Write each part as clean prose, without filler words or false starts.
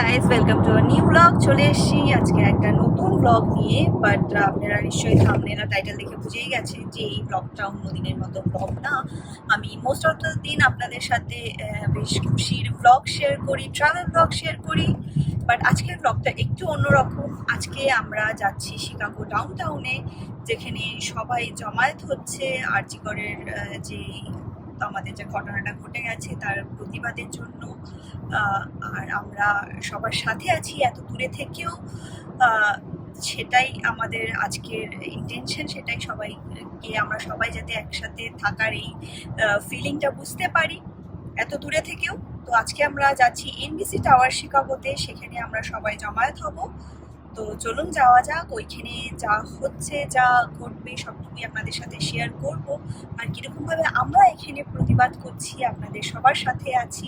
Guys, welcome to a new blog. চলে এসেছি আজকে একটা নতুন ব্লগ নিয়ে। বাট আপনারা নিশ্চয়ই থাম্বনেল আর টাইটেল দেখে বুঝেই গেছেন যে এই ব্লগটা অন্য দিনের মতো ব্লগ না। আমি মোস্ট অফ দ্য দিন আপনাদের সাথে বেশ খুশির ব্লগ শেয়ার করি, ট্রাভেল ব্লগ শেয়ার করি। বাট আজকের ব্লগটা একটু অন্যরকম। আজকে আমরা যাচ্ছি শিকাগো ডাউনটাউনে, যেখানে সবাই জমায়েত হচ্ছে আরজিকরের যে আমাদের যে ঘটনাটা ঘটে গেছে তার প্রতিবাদের জন্য। আর আমরা সবার সাথে আছি এত দূরে থেকেও। সেটাই আমাদের আজকের ইন্টেনশন, সেটাই সবাইকে আমরা সবাই যাতে একসাথে থাকার এই ফিলিংটা বুঝতে পারি এত দূরে থেকেও। তো আজকে আমরা যাচ্ছি এনবিসি টাওয়ার শিকাগোতে, সেখানে আমরা সবাই জমায়েত হব। তো চলুন যাওয়া যাক। ওইখানে যা হচ্ছে, যা ঘটবে সবটুকুই আপনাদের সাথে শেয়ার করব। আর কীরকমভাবে আমরা এখানে প্রতিবাদ করছি, আপনাদের সবার সাথে আছি,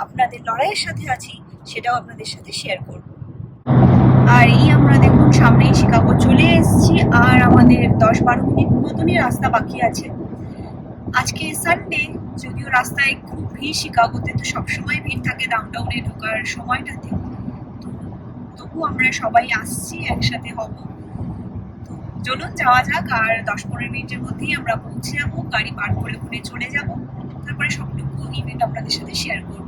আপনাদের লড়াইয়ের সাথে আছি, সেটাও আপনাদের সাথে শেয়ার করব। আর এই আমরা দেখুন সামনেই শিকাগো চলে এসেছি, আর আমাদের 10-12 মিনিট মতনই রাস্তা বাকি আছে। আজকে সানডে, যদিও রাস্তায় খুব ভিড় শিকাগোতে, তো সবসময় ভিড় থাকে ডাউনটাউনে ঢোকার সময়টাতে। তবু আমরা সবাই আসছি, একসাথে হব। তো চলুন যাওয়া যাক। আর 10-15 মিনিটের মধ্যেই আমরা পৌঁছে যাবো, গাড়ি পার করে ঘুরে চলে যাব। তারপরে সবটুকু ইভেন্ট আপনাদের সাথে শেয়ার করব।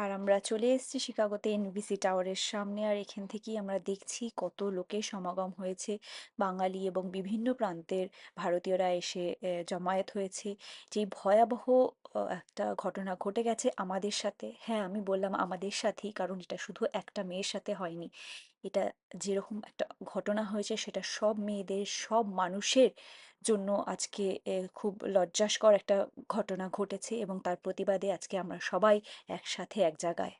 আর আমরা চলে এসেছি শিকাগোতে এনবিসি টাওয়ারের সামনে। আর এখান থেকেই আমরা দেখছি কত লোকের সমাগম হয়েছে, বাঙালি এবং বিভিন্ন প্রান্তের ভারতীয়রা এসে জমায়েত হয়েছে। যেই ভয়াবহ একটা ঘটনা ঘটে গেছে আমাদের সাথে। হ্যাঁ, আমি বললাম আমাদের সাথেই, কারণ এটা শুধু একটা মেয়ের সাথে হয়নি। এটা যেরকম একটা ঘটনা হয়েছে, সেটা সব মেয়েদের, সব মানুষের জন্য আজকে খুব লজ্জাস্কর একটা ঘটনা ঘটেছে, এবং তার প্রতিবাদে আজকে আমরা সবাই একসাথে এক জায়গায়।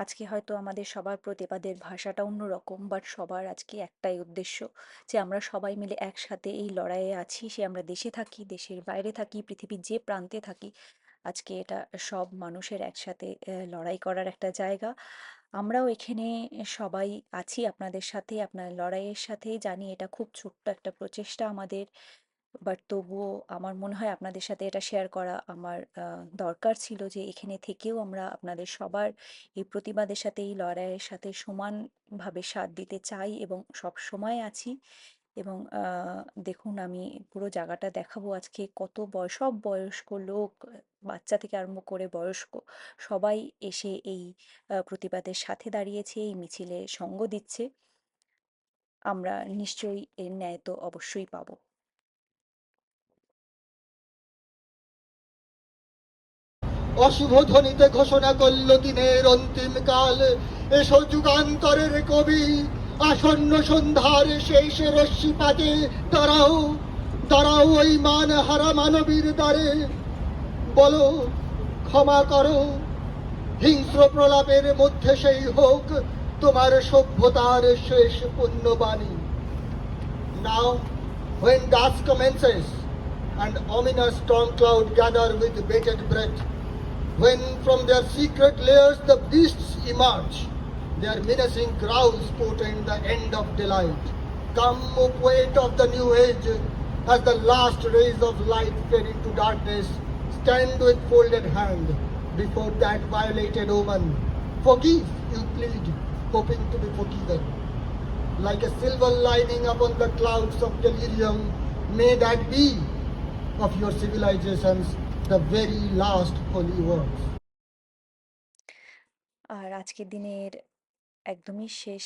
আজকে হয়তো আমাদের সবার প্রতিবাদের ভাষাটা অন্যরকম, বাট সবার আজকে একটাই উদ্দেশ্য, যে আমরা সবাই মিলে একসাথে এই লড়াইয়ে আছি। সে আমরা দেশে থাকি, দেশের বাইরে থাকি, পৃথিবীর যে প্রান্তে থাকি, আজকে এটা সব মানুষের একসাথে লড়াই করার একটা জায়গা। আমরাও এখানে সবাই আছি আপনাদের সাথে, আপনার লড়াইয়ের সাথেই। জানি এটা খুব ছোট্ট একটা প্রচেষ্টা আমাদের, বাট তবুও আমার মনে হয় আপনাদের সাথে এটা শেয়ার করা আমার দরকার ছিল, যে এখানে থেকেও আমরা আপনাদের সবার এই প্রতিবাদের সাথে, এই লড়াইয়ের সাথে সমানভাবে সাথ দিতে চাই এবং সব সময় আছি। এবং দেখুন, আমি পুরো জায়গাটা দেখাবো আজকে। কত সব বয়স্ক লোক, বাচ্চা থেকে আরম্ভ করে বয়স্ক, সবাই এসে এই প্রতিবাদের সাথে দাঁড়িয়েছে, এই মিছিলে সঙ্গ দিচ্ছে। আমরা নিশ্চয়ই এর ন্যায় তো অবশ্যই পাবো। অশুভ ধ্বনিতে ঘোষণা করল দিনের অন্তিম কাল। এসো যুগান্তরের কবি, আসন্ন সন্ধ্যার শেষ রশ্মিপাতে দাঁড়াও, দাঁড়াও ওই মান হারা মানবীর দ্বারে। বলো, ক্ষমা করো, হিংস্র প্রলাপের মধ্যে সেই হোক তোমার সভ্যতার শেষ পুণ্যবাণী। Now, when dusk commences and ominous storm cloud gather with bated breath, when from their secret layers the beasts emerge, their menacing growls portend the end of delight. Come, O poet of the new age, as the last rays of light fade into darkness, stand with folded hand before that violated woman. Forgive, you plead, hoping to be forgiven. Like a silver lining upon the clouds of delirium, may that be of your civilizations the very last holy words. আর আজকের দিনের একদমই শেষ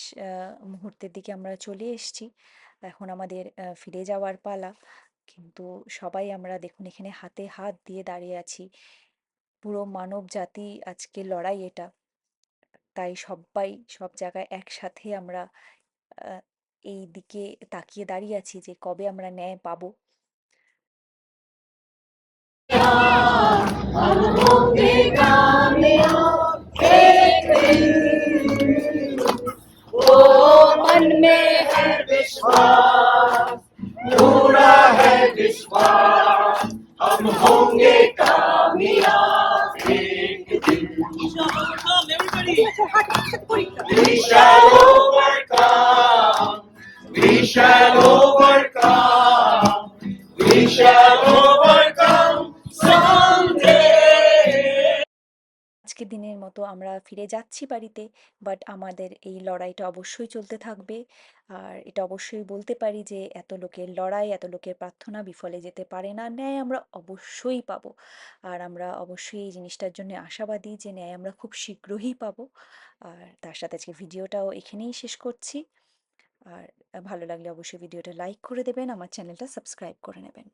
মুহূর্তের দিকে আমরা চলে এসেছি। এখন আমাদের ফিরে যাওয়ার পালা। কিন্তু সবাই আমরা দেখুন এখানে হাতে হাত দিয়ে দাঁড়িয়ে আছি। পুরো মানব জাতি আজকে লড়াই এটা। তাই সবাই সব জায়গায় একসাথে আমরা এই দিকে তাকিয়ে দাঁড়িয়ে আছি যে কবে আমরা ন্যায় পাবো। विश्वास पूरा है विश्वास हम होंगे कामयाब एक दिन We shall overcome. We shall overcome. We shall overcome someday. আজকের দিনের মতো আমরা ফিরে যাচ্ছি বাড়িতে, বাট আমাদের এই লড়াইটা অবশ্যই চলতে থাকবে। আর এটা অবশ্যই বলতে পারি যে এত লোকের লড়াই, এত লোকের প্রার্থনা বিফলে যেতে পারে না। ন্যায় আমরা অবশ্যই পাবো। আর আমরা অবশ্যই এই জিনিসটার জন্য আশাবাদী যে ন্যায় আমরা খুব শীঘ্রই পাবো। আর তার সাথে আজকে ভিডিওটাও এখানেই শেষ করছি। আর ভালো লাগলে অবশ্যই ভিডিওটা লাইক করে দেবেন, আমার চ্যানেলটা সাবস্ক্রাইব করে নেবেন।